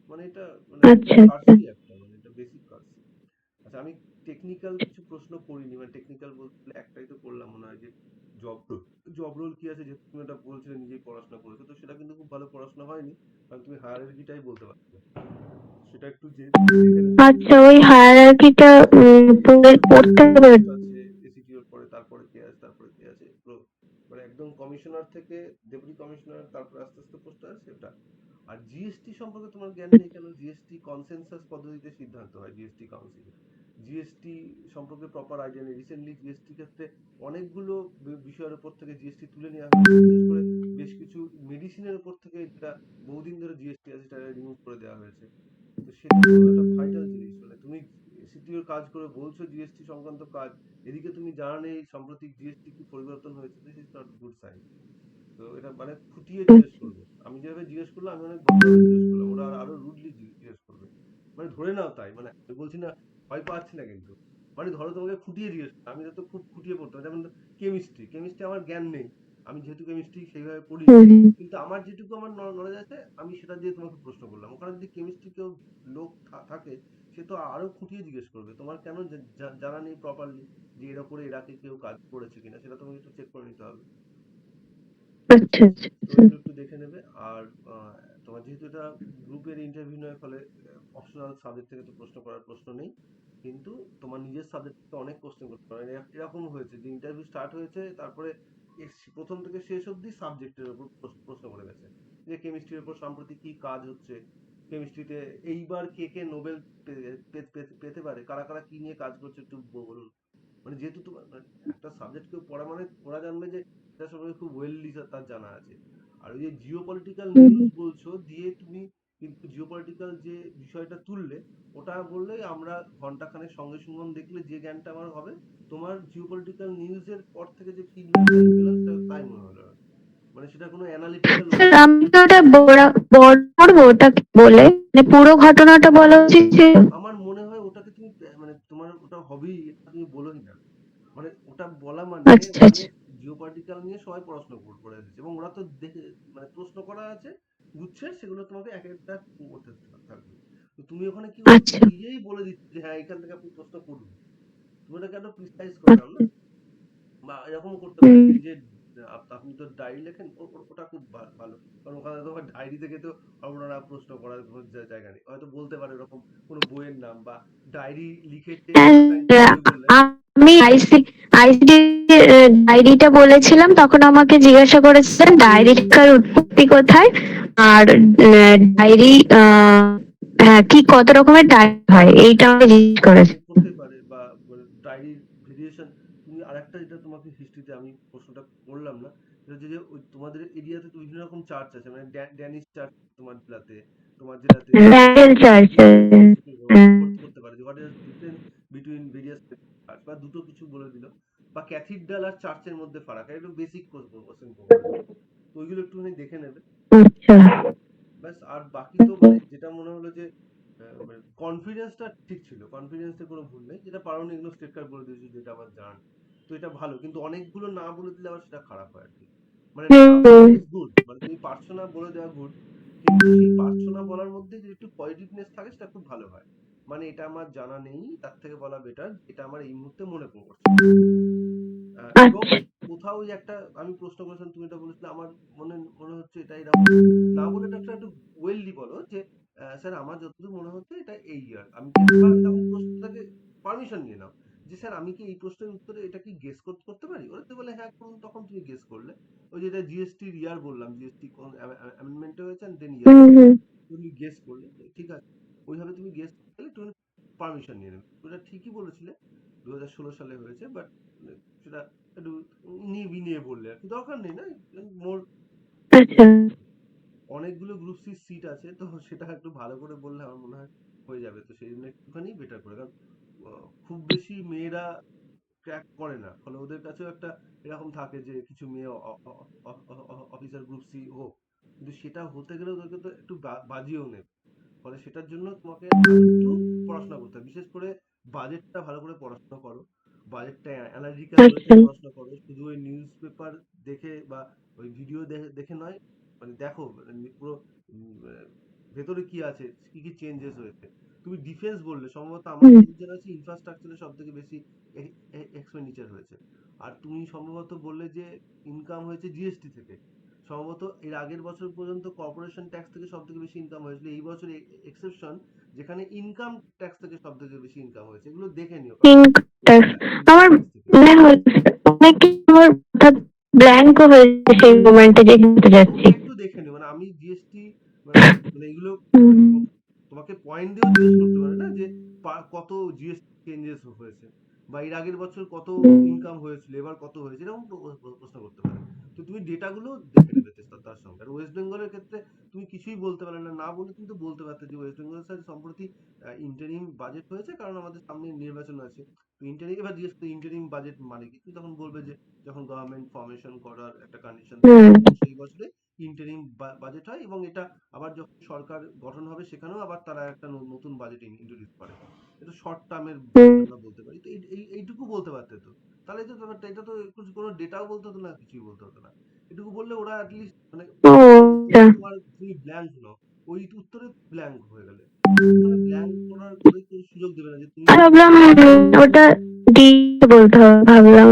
মানে এটা মানে এটা আচ্ছা আচ্ছা। কার্সি একটা, মানে এটা বেসিক কার্সি। আচ্ছা, আমি টেকনিক্যাল কিছু প্রশ্ন করিনি, মানে টেকনিক্যাল বলতে গেলে একটাই তো করলাম মনে হয়, যে জব জব রোল কি আছে, যেহেতু তুমি এটা বলছিলে নিজেই পড়াশোনা করেছো, তো সেটা কিন্তু খুব ভালো পড়াশোনা হয়নি, কারণ তুমি হায়ারার্কিটাই বলতে পারছো না। সেটা একটু দেখে নেবে তুমি। আচ্ছা, ওই হায়ারার্কিটা পড়তে এসিডিওর হবে। পোস্ট আছে, এসিডিওর পরে তারপরে কে আছে, তারপরে কে আছে, পুরো মানে একদম কমিশনার থেকে ডেপুটি কমিশনার, তারপরে আস্তে আস্তে পোস্ট আছে সেটা। আর জিএসটি সম্পর্কে তোমার জ্ঞান নেই কেন? জিএসটি কনসেনসাস পদ্ধতিতে সিদ্ধান্ত হয় জিএসটি কাউন্সিলে। জিএসটি সম্পর্কে প্রপার আইডিয়া নেই। রিসেন্টলি জিএসটি ক্ষেত্রে অনেকগুলো বিষয়ের উপর থেকে জিএসটি তুলে নেওয়া হয়েছে, বিশেষ করে বেশ কিছু মেডিসিনের উপর থেকে, যেটা বহুদিন ধরে জিএসটি আছে সেটা রিমুভ করে দেওয়া হয়েছে। তো সেটা তো একটা ভাইটাল জিনিস, মানে তুমি সিটিওর কাজ করে বলছো জিএসটি সংক্রান্ত কাজ, এদিকে তুমি জানা নেই সাম্প্রতিক জিএসটি কি পরিবর্তন হয়েছে, this is not good sign. তো এটা মানে খুঁটিয়ে জিজ্ঞেস করবে। আমি যেভাবে জিজ্ঞেস করলাম, আমি অনেক ভদ্রভাবে জিজ্ঞেস করলাম, ওরা আরো রুডলি জিজ্ঞেস করবে। মানে ধরে নাও তাই, মানে আমি বলছি না, ভয় পাচ্ছি না কিন্তু, মানে ধরো তোমাকে খুঁটিয়ে জিজ্ঞেস করলাম, আমি তো খুব খুঁটিয়ে পড়তাম, যেমন কেমিস্ট্রি আমার জ্ঞান নেই, আমি যেহেতু কেমিস্ট্রি সেইভাবে পড়িনি, হুম হুম। কিন্তু আমার যেটুকু আমার নলেজ আছে আমি সেটা দিয়ে তোমাকে প্রশ্ন করলাম। ওখানে যদি কেমিস্ট্রি কেউ লোক থাকে, সে তো আরো খুঁটিয়ে জিজ্ঞেস করবে, তোমার কেন জানা নেই প্রপারলি, যে এর উপরে এর আগে কেউ কাজ করেছে কিনা, সেটা তোমাকে একটু চেক করে নিতে হবে। ঠিক আচ্ছা আছে, আচ্ছা তো আচ্ছা। এগুলো একটু দেখে নেবে। আর তোমার যেহেতু এটা গ্রুপের ইন্টারভিউ নয়, ফলে অপশনাল সাবজেক্ট থেকে তো প্রশ্ন করার প্রশ্ন নেই, কিন্তু তোমার নিজের সাবজেক্ট থেকে অনেক কোশ্চেন করতে পারে। এরকম হয়েছে যে ইন্টারভিউ স্টার্ট হয়েছে, তারপরে প্রথম থেকে শেষ অবধি সাবজেক্টের উপর প্রশ্ন করে গেছে, যে কেমিস্ট্রির উপর সাম্প্রতিক কি কাজ হচ্ছে, কেমিস্ট্রিতে এইবার কে কে নোবেল পেতে পারে, কারা কারা কি নিয়ে কাজ করছে একটু বলুন। মানে যেহেতু তোমার মানে একটা সাবজেক্ট কেউ পড়া, মানে ওরা জানবে যে এটা সম্পর্কে খুব ওয়েললি তার জানা আছে। আর ওই যে জিও পলিটিক্যাল হুম। নিউজ বলছো দিয়ে তুমি কিন্তু জিও পলিটিক্যাল যে বিষয়টা তুললে ওটা বললে আমরা ঘন্টাখানেক সঙ্গে সুমন দেখলে যে জ্ঞানটা আমার হবে, তোমার জিও পলিটিক্যাল নিউজের পর থেকে যে ফিডব্যাকটা আমি পেলাম সেটা তাই মনে হলো না। মানে সেটা কোনো অ্যানালিটিক্যাল স্যার ওয়ে। আমি তো ওটা বড় করবো ওটা কি বলে, মানে পুরো ঘটনাটা বলা উচিত ছিল। আমার মনে হয় ওটাকে তুমি মানে তোমার ওটা হবেই এটা তুমি বলোই না। মানে ওটা বলা মানে আচ্ছা ওখানে আচ্ছা। জিওপলিটিক্যাল নিয়ে সবাই পড়াশোনা করে দিচ্ছে এবং ওরা তো দেখে মানে প্রশ্ন করা আছে গুচ্ছে সেগুলো তোমাকে এক একটা করতে থাকবে। তো তুমি ওখানে কি করছো আচ্ছা। তুমি নিজেই বলে দিচ্ছ যে হ্যাঁ এখান থেকে আপনি প্রশ্ন করুন। তুমি ওটাকে একটা প্রিসাইজ করে দাও না। আচ্ছা। বা এরকম করতে পারে হুম। যে এই যে আপনি তো ডায়েরি লেখেন ওটা খুব ভালো। কারণ ওখানে তোমার ডায়েরি থেকে তো ওনারা প্রশ্ন করার কোনো জায়গা নেই, হয়তো বলতে পারে এরকম কোনো বইয়ের নাম বা ডায়েরি লিখে হ্যাঁ, টেক্সট লাইন বই বললে। আমি আইসিডি ডায়েরিটা বলেছিলাম, তখন আমাকে জিজ্ঞাসা করেছিলেন ডায়েরিটার উৎপত্তি কোথায়, আর ডায়েরি হ্যাঁ কি কত রকমের ডায়েরি হয় এইটা আমাকে জিজ্ঞেস করেছে। করতেই পারে বা ডায়েরির ভেরিয়েশন। তুমি আরেকটা যেটা তোমাকে হিস্ট্রিতে আমি প্রশ্নটা করলাম না, সেটা হচ্ছে যে ওই তোমাদের এরিয়াতে তো বিভিন্ন রকম চার্চ আছে, মানে ড্যানিশ চার্চ তোমার জেলাতে, তোমার জেলাতে প্যারেল চার্চ। করতে পারে যে what is difference between various church বা দুটো কিছু বলে দিল, বা ক্যাথিড্রাল আর চার্চের মধ্যে ফারাক, একটু বেসিক কোশ্চেন করবে তোমাকে। তো ওইগুলো একটুখানি দেখে নেবে। আচ্ছা। ব্যাস। আর বাকি তো মানে যেটা মনে হলো যে মানে কনফিডেন্সটা ঠিক ছিল, কনফিডেন্সে কোনো ভুল নেই, যেটা পারোনি এগুলো স্টেট কার্ড বলে দিয়েছি যেটা আমার জান। তো এটা ভালো, কিন্তু অনেকগুলো না বলে দিলে আবার সেটা খারাপ হয় আর কি। মানে না বলাটা হুম। ইজ গুড, মানে তুমি পারছো না বলে দেওয়া গুড, কিন্তু সেই পারছো না বলার মধ্যে যদি একটু পজিটিভনেস থাকে সেটা খুব ভালো হয়। মানে এটা আমার জানা নেই, তার থেকে বলা বেটার এটা আমার এই মুহূর্তে মনে পড়ছে। এবং আচ্ছা। কোথাও ওই একটা আমি প্রশ্ন করেছিলাম তুমি এটা বলেছিলে আমার মনে মনে হচ্ছে এটা এরকম না বলে এটা একটা একটু ওয়েললি বলো যে স্যার আমার যতদূর মনে হচ্ছে এটা এই ইয়ার আমি বা এরকম প্রশ্নটাকে পারমিশন নিয়ে নাও যে স্যার আমি কি এই প্রশ্নের উত্তরে এটা কি গেস করতে পারি, ওরা তো বলে হ্যাঁ করুন, তখন তুমি গেস করলে ওই যেটা জিএসটির ইয়ার বললাম, জিএসটি কোন অ্যামেন্ডমেন্ট হয়েছে দেন ইয়ার হুম হুম। তুমি গেস করলে তো ঠিক আছে। ওইভাবে তুমি গেস করলে তুমি পারমিশন নিয়ে নেবে, ওটা ঠিকই বলেছিলে 2016 সালে হয়েছে, বাট সেটা একটু নিয়ে বললে আর কি, দরকার নেই না মোর। আচ্ছা। অনেকগুলো গ্রুপ সি সিট আছে তো সেটা একটু ভালো করে বললে আমার মনে হয় হয়ে যাবে, তো সেই জন্য একটুখানি বেটার করে, কারণ খুব বেশি মেয়েরা ক্র্যাক করে না, ফলে ওদের কাছেও একটা এরকম থাকে যে কিছু মেয়ে অফিসার গ্রুপ সি হোক, কিন্তু সেটা হতে গেলে ওদেরকে তো একটু বাজিয়েও নেবে, ফলে সেটার জন্য তোমাকে আরো একটু পড়াশোনা করতে হবে, বিশেষ করে বাজেটটা ভালো করে পড়াশোনা করো, বাজেটটা অ্যানালিটিক্যাল ওয়েতে আচ্ছা। পড়াশোনা করো, শুধু ওই নিউজ পেপার দেখে বা ওই ভিডিও দেখে নয়, মানে দেখো মানে পুরো ভেতরে কি আছে, কি কি চেঞ্জেস হয়েছে। তুমি ডিফেন্স বললে সম্ভবত আমার হুম। যতদূর জানা আছে ইনফ্রাস্ট্রাকচারে সব থেকে বেশি এক্সপেন্ডিচার হয়েছে। আর তুমি সম্ভবত বললে যে ইনকাম হয়েছে জিএসটি থেকে, সম্ভবত এর আগের বছর পর্যন্ত কর্পোরেশন ট্যাক্স থেকে সব থেকে বেশি ইনকাম হয়েছিল, এই বছর এক্সেপশন যেখানে ইনকাম ট্যাক্স থেকে সব থেকে বেশি ইনকাম হয়েছে, এগুলো দেখে নিও কারণ ইনকামটা ইনকাম আমার ট্যাক্স থেকে। মনে হচ্ছে অনেক আমার মাথা ব্ল্যাঙ্ক হয়েছে সেই মোমেন্টে যে ঘুরতে যাচ্ছি। ওটা একটু দেখে নিও, মানে আমি জিএসটি মানে মানে এগুলো মানে হুম। তোমাকে পয়েন্ট দিয়েও জিজ্ঞেস করতে পারে না যে কত জিএসটি চেঞ্জেস হয়েছে বা এর আগের বছর কত ইনকাম হয়েছিল এবার কত হয়েছে, এরকম প্রশ্ন করতে পারে। তো তুমি ডেটাগুলো দেখে নেবে তার সঙ্গে। আর ওয়েস্ট বেঙ্গলের ক্ষেত্রে তুমি কিছুই বলতে পারলে না, না বলে কিন্তু বলতে পারতে যে ওয়েস্ট বেঙ্গল স্যার সম্প্রতি ইন্টারিম বাজেট হয়েছে কারণ আমাদের সামনে নির্বাচন আছে। তো ইন্টারিম এবার জিজ্ঞেস করে ইন্টারিম বাজেট মানে কি, তুমি তখন বলবে যে যখন গভর্নমেন্ট ফর্মেশন করার একটা কন্ডিশন থাকে হুম। তখন সেই বছরে ইন্টারিম বাজেট হয় এবং এটা আবার যখন সরকার গঠন হবে সেখানেও আবার তারা একটা নতুন বাজেট ইন্ট্রোডিউস করে। এটা শর্ট টার্মের বাজেট হুম। আমরা বলতে পারি। তো এইটুকু বলতে পারতে তো, তাহলে তো ব্যাপারটা এটা তো কোনো ডেটাও বলতে হতো না, কিছুই বলতে হতো না। এটুকু বললে ওরা অ্যাটলিস্ট মানে ও উত্তরে আচ্ছা। তোমার তুমি ব্ল্যাঙ্ক নাও, ওই উত্তরে ব্ল্যাঙ্ক হয়ে গেলে ওখানে ব্ল্যাঙ্ক করার করে কোনো সুযোগ দেবে না যে তুমি ভাবলাম ওটা দিয়ে বলতে হবে ভাবলাম।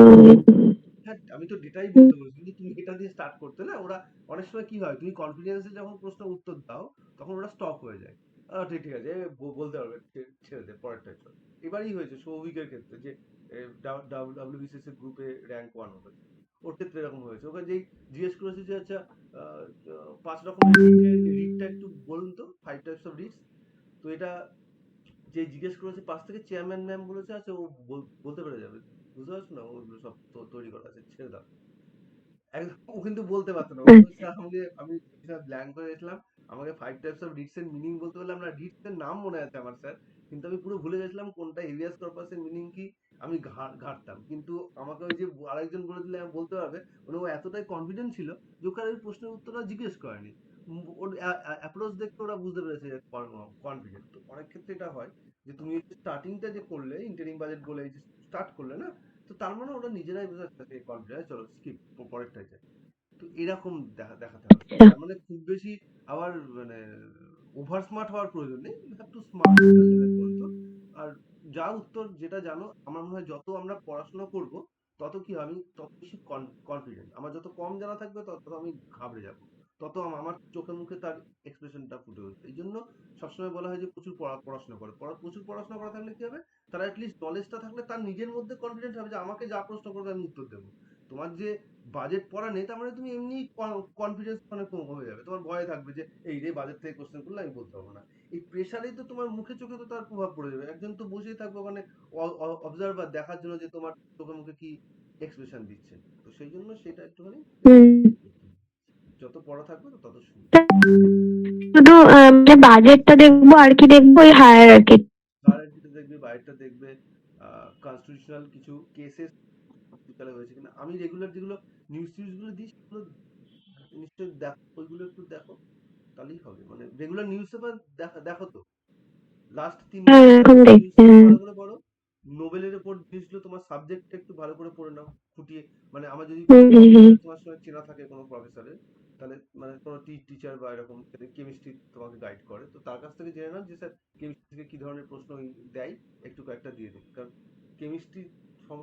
হ্যাঁ আমি তো ডেটাই বলতে বলেছি, কিন্তু তুমি এটা দিয়ে স্টার্ট করতে না, ওরা অনেক সময় কি হয় তুমি কনফিডেন্সে যখন প্রশ্ন উত্তর দাও তখন ওরা স্টপ হয়ে যায়। ঠিক ঠিক আছে বলতে পারবে, ছেড়ে দে পরেরটা চল। এবারই হয়েছে সৌভিকের ক্ষেত্রে যে ডাব্লিউবিসিএস এর গ্রুপে র্যাঙ্ক 1 হয়েছে, ওর ক্ষেত্রে এরকম হয়েছে, ওকে যেই জিজ্ঞেস করেছে যে আচ্ছা 5 রকমের রিটটা একটু বলুন তো, 5 টাইপস অফ রিটস। তো এটা যে জিজ্ঞেস করেছে পাশ থেকে চেয়ারম্যান ম্যাম বলেছে আচ্ছা ও বলতে পেরে যাবে, বুঝতে পারছো না, ওগুলো সব তৈরি করা আছে, ছেড়ে দাও। একদম ও কিন্তু বলতে পারতো না। ও বলছে আমাকে আমি ব্ল্যাঙ্ক হয়ে গেছিলাম। আমাকে 5 টাইপস অফ রিডস এর মিনিং বলতে বললাম না রিডস এর নাম মনে আছে আমার স্যার। কিন্তু আমি পুরো ভুলে গেছিলাম কোনটা হেভিয়াস কর্পাস এর মিনিং কি আমি ঘাঁটতাম। কিন্তু আমাকে ওই যে আরেকজন বলে দিলে বলতে পারবে মানে ও এতটাই কনফিডেন্ট ছিল যে ওকে আর ওই প্রশ্নের উত্তরটা জিজ্ঞেস করেনি। ওর অ্যাপ্রোচ দেখে ওরা বুঝতে পেরেছে যে কনফিডেন্ট। তো অনেক ক্ষেত্রে এটা হয় যে তুমি স্টার্টিংটা যে করলে ইন্টারিম বাজেট বলে এই যে স্টার্ট করলে না তো তার মানে ওরা নিজেরাই বুঝে যাচ্ছে কনফিডেন্ট চলো স্কিপ পরেরটাই যাই। তো এরকম দেখাতে হবে। আচ্ছা। তার মানে খুব বেশি আবার মানে ওভার স্মার্ট হওয়ার প্রয়োজন নেই। You have to smart level পর্যন্ত। আর যা উত্তর যেটা জানো আমার মনে হয় যত আমরা পড়াশোনা করব তত কি আমি তত বেশি কনফিডেন্ট। আমার যত কম জানা থাকবে তত আমি ঘাবড়ে যাব। তত আমার চোখে মুখে তার এক্সপ্রেশনটা ফুটে উঠবে। এই জন্য সবসময় বলা হয় যে প্রচুর পড়াশোনা করো। প্রচুর পড়াশোনা করা থাকলে কি হবে? তার অ্যাটলিস্ট নলেজটা থাকলে তার নিজের মধ্যে কনফিডেন্ট হবে যে আমাকে যা প্রশ্ন করবে আমি উত্তর দেবো। তোমার যে বাজেট পড়া নেই তার মানে তুমি এমনি কনফিডেন্স মানে কম হয়ে যাবে তোমার ভয় থাকবে যে এই রে বাজেট থেকে কোশ্চেন করলে আমি বলতে পারবো না এই প্রেশারেই তো তোমার মুখে চোখে তো তার প্রভাব পড়ে যাবে একজন তো বসেই থাকবে ওখানে অবজারভার দেখার জন্য যে তোমার চোখে মুখে কি এক্সপ্রেশন দিচ্ছে তো সেই জন্য সেটা একটুখানি হুম। করতে হবে। যত পড়া থাকবে তো তত সুবিধা শুধু মানে বাজেটটা দেখবো আর কি দেখবো ওই হায়ারার্কি। হায়ারার্কিটা দেখবে বাইরেটা দেখবে কনস্টিটিউশনাল কিছু কেসেস বিকালে হয়েছে কিনা আমি রেগুলার যেগুলো নিউজ টিউজ গুলো দিই সেগুলো নিশ্চয়ই দেখো ওইগুলো একটু দেখো তাহলেই হবে মানে রেগুলার নিউজ পেপার দেখো তো লাস্ট 3 মাস হ্যাঁ এখন 4 মাসের নিউজ দেখছি, পেপার হ্যাঁ। ভালো করে পড়ো নোবেলের উপর জিনিসগুলো তোমার সাবজেক্টটা একটু ভালো করে পড়ে নাও ফুটিয়ে মানে আমার যদি কোনো হুম হুম হুম। প্রফেসর তোমার সঙ্গে চেনা থাকে কোনো প্রফেসরের তাহলে মানে কোনো টিচার বা এরকম কেমিস্ট্রি তোমাকে গাইড করে তো তার কাছ থেকে জেনে নাও যে স্যার কেমিস্ট্রি থেকে কি ধরনের প্রশ্ন দেয় একটু কয়েকটা দিয়ে দিন কারণ কেমিস্ট্রি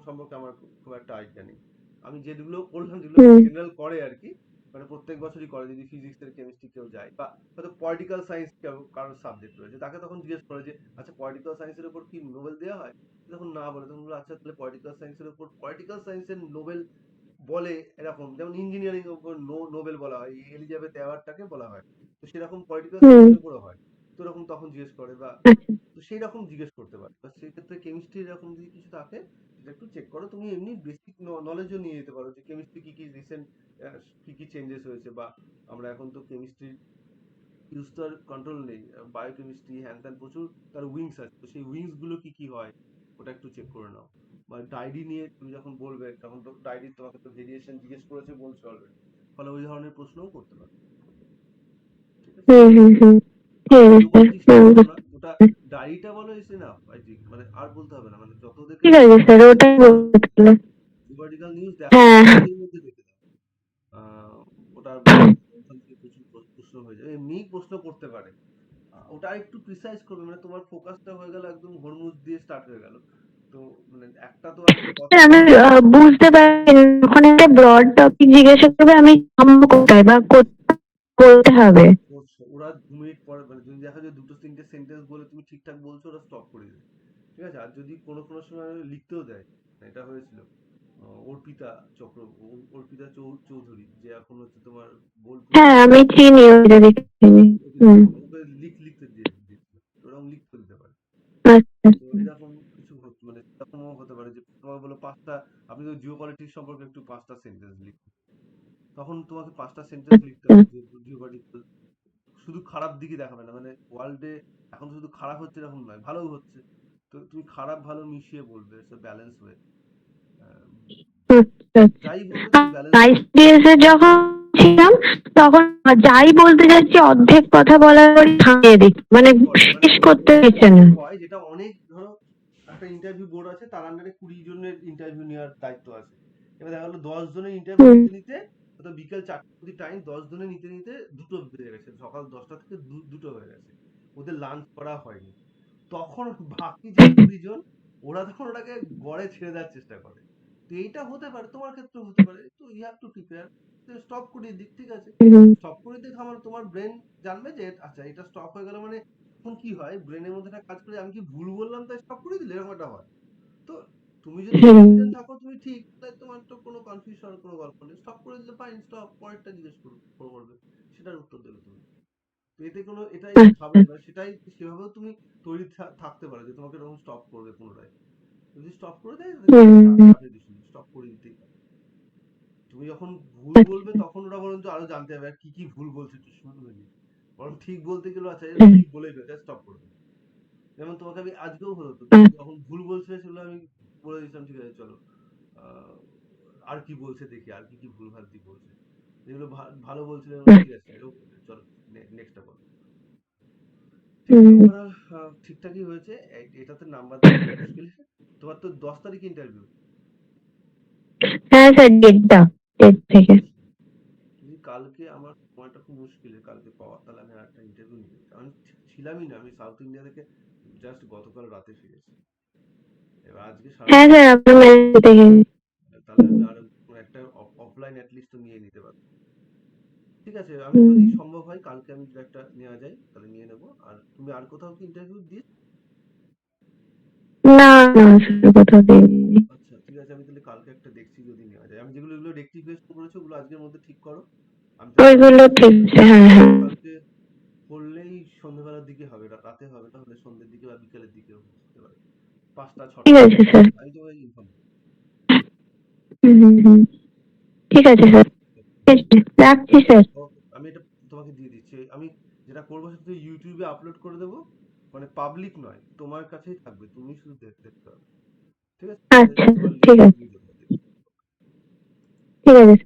সম্পর্কে আমার খুব একটা আইডিয়া নেই আমি যেগুলো করলাম যেগুলো হুম জেনারেল করে আর কি মানে প্রত্যেক বছরই করে যদি ফিজিক্সের কেমিস্ট্রি কেউ যায় বা হয়তো পলিটিক্যাল সায়েন্স কারোর সাবজেক্ট রয়েছে তাকে তখন জিজ্ঞেস করে যে আচ্ছা পলিটিক্যাল সায়েন্সের উপর কি নোবেল দেওয়া হয় তখন না বলে তখন বলে আচ্ছা তাহলে পলিটিক্যাল সায়েন্সের উপর পলিটিক্যাল সায়েন্সের নোবেল বলে এরকম যেমন ইঞ্জিনিয়ারিং এর উপর নোবেল বলা হয় এলিজাবেথ অ্যাওয়ার্ডটাকে বলা হয় তো সেরকম পলিটিক্যাল হুম। সায়েন্সের উপরও হয় তো এরকম তখন জিজ্ঞেস করে বা আচ্ছা। তো সেই রকম জিজ্ঞেস করতে পারে বা সেই ক্ষেত্রে কেমিস্ট্রি এরকম যদি কিছু থাকে সেটা একটু চেক করো তুমি এমনি বেসিক নলেজও নিয়ে যেতে পারো যে কেমিস্ট্রি কি কি রিসেন্ট কি কি চেঞ্জেস হয়েছে বা আমরা এখন তো কেমিস্ট্রি ইউজ তো আর কন্ট্রোল নেই বায়োকেমিস্ট্রি হ্যান ত্যান প্রচুর তার উইংস আছে তো সেই উইংস গুলো কি কি হয় ওটা একটু চেক করে নাও বা ডায়েরি নিয়ে তুমি যখন বলবে তখন তো ডায়েরি তোমাকে তো ভেরিয়েশন জিজ্ঞেস করেছে বলছো অলরেডি ফলে ওই ধরনের প্রশ্নও করতে পারো ঠিক আছে হুম হুম হুম। আর ঠিক আছে। জিওপলিটিক্সটা বলো না ওটা ডায়েরিটা বলো ইজ এনাফ আই থিঙ্ক মানে আর বলতে হবে না মানে যত ওদেরকে ঠিক আছে স্যার, জিওপলিটিক্যাল ওটাই নিউজ বলতে তাহলে। জিওপলিটিক্যাল নিউজ দেখাবে হ্যাঁ। ওদের মধ্যে রেখে দাও ওটা আর বলো না ওখান থেকে প্রচুর প্রশ্ন হয়ে যাবে এমনি প্রশ্ন করতে পারে ওটা একটু প্রিসাইজ করবে মানে তোমার ফোকাসটা হয়ে গেল একদম হরমুজ দিয়ে স্টার্ট হয়ে গেল তো মানে একটা তো আর কথা আমি বলবে বুঝতে পারি না, যখন একটা ব্রড টপিক জিজ্ঞাসা করবে আমি থামবো কোথায় বা কোথায় বলতে হবে। করছো ওরা 2 মিনিট পরে মানে যদি দেখা যায় দুটো তিনটে সেন্টেন্স বলে তুমি ঠিকঠাক বলছো ওরা স্টপ করে দেবে ঠিক আছে আর যদি কোনো সময় লিখতেও দেয় এটা হয়েছিল অর্পিতা চক্র অর্পিতা চৌধুরী যে এখন হচ্ছে তোমার বোলপুরে হ্যাঁ আমি চিনি, ওইটা দেখেছি। ওকে হুম। চিনি ওকে লিখতে দিয়েছিল ওরকম লিখতে দিতে পারে আচ্ছা। তো এরকম কিছু মানে এরকমও হতে পারে যে তোমার বলো 5টা আপনি তো জিও পলিটিক্স সম্পর্কে একটু 5টা সেন্টেন্স লিখতে তখন তোমাকে 5টা সেন্টেন্স লিখতে আচ্ছা। হবে যে জিও পলিটিক্স শুধু খারাপ দিকই দেখাবে না মানে ওয়ার্ল্ডে এখন শুধু খারাপ হচ্ছে এরকম নয় ভালোও হচ্ছে তো তুমি খারাপ ভালো মিশিয়ে বলবে ব্যালেন্স হয়ে আচ্ছা। যাই বলবে তুমি ব্যালেন্স হয়ে আইসিডিএস এ যখন ছিলাম তখন যাই বলতে যাচ্ছি অর্ধেক কথা বলার পরই থামিয়ে দিচ্ছি, মানে করে মানে শেষ ওদের করতে ওদের দিচ্ছে একটা না। হয় যেটা অনেক ধরো একটা ইন্টারভিউ বোর্ড আছে তার আন্ডারে 20 জনের ইন্টারভিউ নেওয়ার দায়িত্ব আছে এবার দেখা গেলো 10 জনের ইন্টারভিউ হুম নিতে নিতে হয়তো বিকেল 4টে অব্দি টাইম 10 জনের নিতে নিতে 2টো বেজে গেছে সকাল 10টা থেকে 2টো হয়ে গেছে ওদের লাঞ্চ করা হয়নি তখন বাকি যে 20 জন ওরা তখন ওটাকে গড়ে ছেড়ে দেওয়ার চেষ্টা করে তো এইটা হতে পারে তোমার ক্ষেত্রেও হতে পারে তো you have to prepare stop করিয়ে দিক ঠিক আছে হুম স্টপ করে দিয়ে আমার তোমার ব্রেন জানবে যে আচ্ছা এটা স্টপ হয়ে গেল মানে এখন কি হয় ব্রেনের মধ্যে একটা কাজ করে আমি কি ভুল বললাম তাই স্টপ করে দিলে এরকম একটা হয় তো তুমি যদি হুম। কনফিডেন্ট থাকো তুমি ঠিক তাই তোমার তো কোনো কনফিউশন কোনো গল্প নেই স্টপ করে দিলে ফাইন স্টপ পরেরটা জিজ্ঞেস করবে সেটার উত্তর দেবে তুমি তো এতে কোনো এটাই আচ্ছা। ভাবলে মানে সেটাই সেভাবেও তুমি তৈরি থাকতে পারো যে তোমাকে এরকম স্টপ করবে পুনরায় যদি স্টপ করে দেয় তাহলে কোনো হুম। চাপের বিষয় নেই স্টপ করে দিতেই পারে তো তুমি যখন ভুল আচ্ছা। বলবে তখন ওরা বরঞ্চ আরো জানতে হবে আর কি কি ভুল বলছে একটু শুনবে নি। বরং ঠিক বলতে গেলে আচ্ছা এটা হুম, ঠিক বলেই ফেলছে স্টপ করবে। যেমন তোমাকে আমি আজকেও হলো তো হুম, তুমি যখন ভুল বলছিলে সেগুলো আমি বলে দিতাম ঠিক আছে চলো আহ, আর কি বলছে দেখি আর কি কি ভুল ভ্রান্তি বলছে যেগুলো ভালো বলছিলেন হুম, ঠিক আছে চলো নেক্সটটা বলো। ঠিক আছে হুম। ওভারঅল ঠিকঠাকই হয়েছে এটাতে নাম্বার দেওয়া একটু মুশকিল। তোমার তো 10 তারিখ ইন্টারভিউ। হ্যাঁ স্যার, ডেট থেকে। যদি কালকে আমার সময়টা খুব মুশকিল কালকে পাওয়া তাহলে আমি আরেকটা ইন্টারভিউ নিয়ে নিতাম। আমি ছিলামই না, আমি সাউথ ইন্ডিয়া থেকে জাস্ট গতকাল রাতে ফিরেছি। এবার আজকে হ্যাঁ সারাদিন স্যার, আপনার মেসেজ থেকে। তাহলে আমি আরো একটা অফলাইন অ্যাটলিস্ট তো নিয়ে নিতে পারবো। ঠিক আছে আমি হুম। যদি সম্ভব হয় কালকে আমি যদি একটা নেওয়া যায় তাহলে নিয়ে নেবো। আর তুমি আর কোথাও কি ইন্টারভিউ দিয়ে? না না স্যার, কোথাও দিইনি। আচ্ছা ঠিক আছে আমি তাহলে কালকে একটা দেখছি যদি নেওয়া যায়। আমি যেগুলো এগুলো রেক্টিফিকেশন করেছো ওগুলো আজকের মধ্যে ঠিক করো। আমি তাহলে ওইগুলো ঠিক আছে, হ্যাঁ হ্যাঁ। কালকে করলেই সন্ধ্যেবেলার দিকে হবে রাতে হবে তাহলে সন্ধ্যের দিকে বা বিকেলের দিকে হতে পারে 5টা 6টা ঠিক আছে স্যার। আমি তোমাকে ইনফর্ম করবো। হুম হুম হুম। ঠিক আছে স্যার। ঠিক আছে, রাখছি স্যার। ওকে আমি এটা তোমাকে দিয়ে দিচ্ছি। আমি যেটা করবো সেটা ইউটিউবে আপলোড করে দেবো, মানে পাবলিক নয় তোমার কাছেই থাকবে তুমি শুধু দেখতে পাবে। ঠিক আছে আচ্ছা, তোমার ঠিক লিঙ্কটা আছে। দিয়ে দেবো। ঠিক আছে।